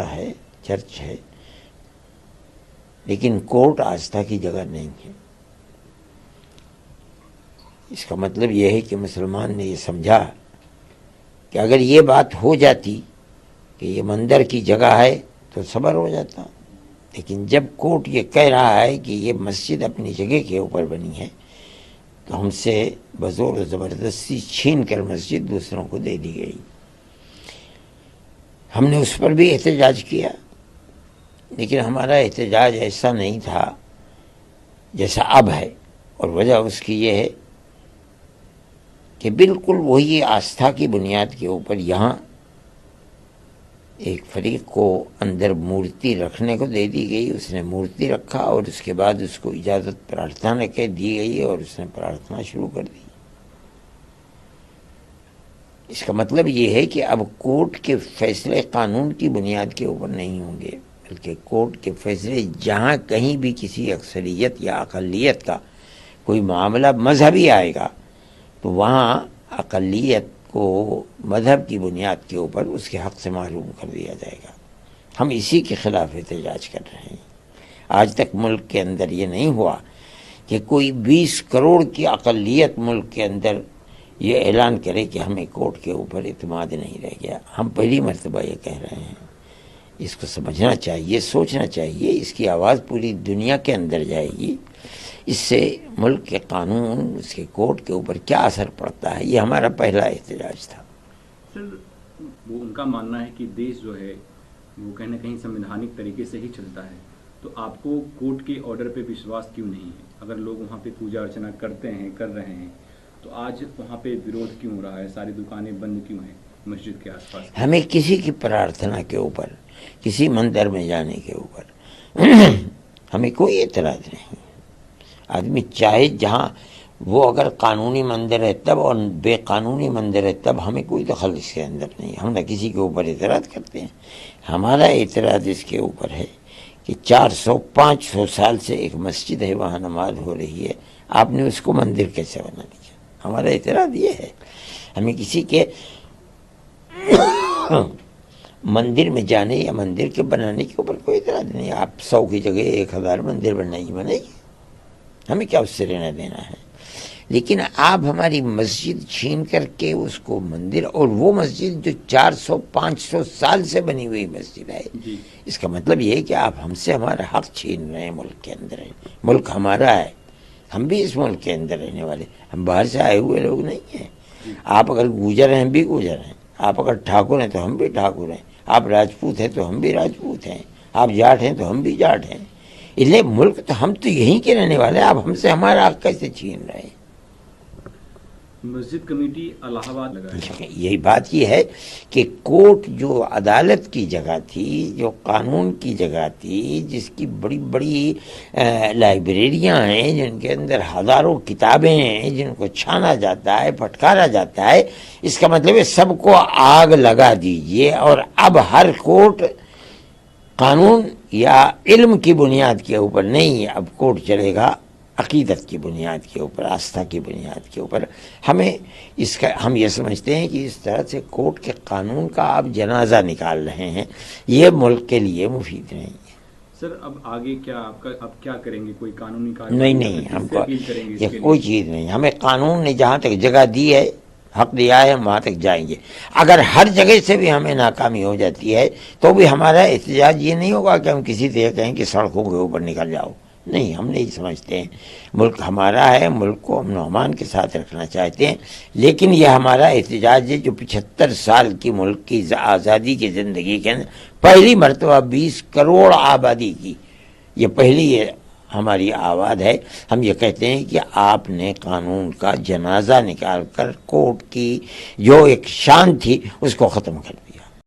گرجا ہے، چرچ ہے، لیکن کورٹ آستھا کی جگہ نہیں ہے۔ اس کا مطلب یہ ہے کہ مسلمان نے یہ سمجھا کہ اگر یہ بات ہو جاتی کہ یہ مندر کی جگہ ہے تو صبر ہو جاتا، لیکن جب کورٹ یہ کہہ رہا ہے کہ یہ مسجد اپنی جگہ کے اوپر بنی ہے تو ہم سے بزور و زبردستی چھین کر مسجد دوسروں کو دے دی گئی۔ ہم نے اس پر بھی احتجاج کیا، لیکن ہمارا احتجاج ایسا نہیں تھا جیسا اب ہے، اور وجہ اس کی یہ ہے کہ بالکل وہی آستھا کی بنیاد کے اوپر یہاں ایک فریق کو اندر مورتی رکھنے کو دے دی گئی، اس نے مورتی رکھا اور اس کے بعد اس کو اجازت پرارتھنا کے دی گئی اور اس نے پرارتھنا شروع کر دی۔ اس کا مطلب یہ ہے کہ اب کورٹ کے فیصلے قانون کی بنیاد کے اوپر نہیں ہوں گے، بلکہ کورٹ کے فیصلے جہاں کہیں بھی کسی اکثریت یا اقلیت کا کوئی معاملہ مذہبی آئے گا تو وہاں اقلیت کو مذہب کی بنیاد کے اوپر اس کے حق سے محروم کر دیا جائے گا۔ ہم اسی کے خلاف احتجاج کر رہے ہیں۔ آج تک ملک کے اندر یہ نہیں ہوا کہ کوئی 20 کروڑ کی اقلیت ملک کے اندر یہ اعلان کرے کہ ہمیں کورٹ کے اوپر اعتماد نہیں رہ گیا۔ ہم پہلی مرتبہ یہ کہہ رہے ہیں۔ اس کو سمجھنا چاہیے، سوچنا چاہیے، اس کی آواز پوری دنیا کے اندر جائے گی۔ اس سے ملک کے قانون، اس کے کورٹ کے اوپر کیا اثر پڑتا ہے، یہ ہمارا پہلا احتجاج تھا۔ سر، وہ ان کا ماننا ہے کہ دیش جو ہے وہ کہیں نہ کہیں سمویدھانک طریقے سے ہی چلتا ہے، تو آپ کو کورٹ کے آرڈر پہ وشواس کیوں نہیں ہے؟ اگر لوگ وہاں پہ پوجا ارچنا کرتے ہیں، کر رہے ہیں، تو آج وہاں پہ ورودھ کیوں ہو رہا ہے؟ ساری دکانیں بند کیوں ہیں مسجد کے آس پاس؟ ہمیں کسی کی پرارتھنا کے اوپر، کسی مندر میں جانے کے اوپر ہمیں کوئی اعتراض نہیں۔ آدمی چاہے جہاں، وہ اگر قانونی مندر ہے تب اور بے قانونی مندر ہے تب ہمیں کوئی دخل اس کے اندر نہیں۔ ہم نہ کسی کے اوپر اعتراض کرتے ہیں۔ ہمارا اعتراض اس کے اوپر ہے کہ 400-500 سال سے ایک مسجد ہے، وہاں نماز ہو رہی ہے، آپ نے اس کو مندر کیسے بنا دیا؟ ہمارا اعتراض یہ ہے۔ ہمیں کسی کے مندر میں جانے یا مندر کے بنانے کے اوپر کوئی اعتراض نہیں۔ آپ 100 کی جگہ 1000 مندر بنائیے، ہمیں کیا اس سے لینا دینا ہے؟ لیکن آپ ہماری مسجد چھین کر کے اس کو مندر، اور وہ مسجد جو 400-500 سال سے بنی ہوئی مسجد ہے، اس کا مطلب یہ ہے کہ آپ ہم سے ہمارا حق چھین رہے ہیں۔ ملک کے اندر ہے، ملک ہمارا ہے، ہم بھی اس ملک کے اندر رہنے والے، ہم باہر سے آئے ہوئے لوگ نہیں ہیں۔ آپ اگر گوجر ہیں، ہم بھی گوجر ہیں، آپ اگر ٹھاکر ہیں تو ہم بھی ٹھاکر ہیں، آپ راجپوت ہیں تو ہم بھی راجپوت ہیں، آپ جاٹ ہیں تو ہم بھی جاٹ ہیں۔ اس لیے ملک تو ہم تو یہیں کے رہنے والے ہیں، آپ ہم سے ہمارا حق کیسے چھین رہے ہیں؟ مسجد کمیٹی الہ آباد لگا ہے۔ یہی بات یہ ہے کہ کورٹ جو عدالت کی جگہ تھی، جو قانون کی جگہ تھی، جس کی بڑی بڑی لائبریریاں ہیں، جن کے اندر ہزاروں کتابیں ہیں، جن کو چھانا جاتا ہے، پھٹکارا جاتا ہے، اس کا مطلب ہے سب کو آگ لگا دیجئے، اور اب ہر کورٹ قانون یا علم کی بنیاد کے اوپر نہیں، اب کورٹ چلے گا عقیدت کی بنیاد کے اوپر، آستھا کی بنیاد کے اوپر۔ ہم یہ سمجھتے ہیں کہ اس طرح سے کورٹ کے قانون کا آپ جنازہ نکال رہے ہیں، یہ ملک کے لیے مفید نہیں ہے۔ سر، اب آگے کیا اب کیا کریں گے؟ کوئی قانونی نہیں، ہم کو یہ کوئی چیز نہیں۔ ہمیں قانون نے جہاں تک جگہ دی ہے، حق دیا ہے، ہم وہاں تک جائیں گے۔ اگر ہر جگہ سے بھی ہمیں ناکامی ہو جاتی ہے تو بھی ہمارا احتجاج یہ نہیں ہوگا کہ ہم کسی سے یہ کہیں کہ سڑکوں کے اوپر نکل جاؤ۔ نہیں، ہم نہیں سمجھتے ہیں۔ ملک ہمارا ہے، ملک کو امن و امان کے ساتھ رکھنا چاہتے ہیں، لیکن یہ ہمارا احتجاج ہے جو 75 سال کی ملک کی آزادی کی زندگی کے اندر پہلی مرتبہ 20 کروڑ آبادی کی یہ پہلی ہماری آواز ہے۔ ہم یہ کہتے ہیں کہ آپ نے قانون کا جنازہ نکال کر کورٹ کی جو ایک شان تھی اس کو ختم کر دیا۔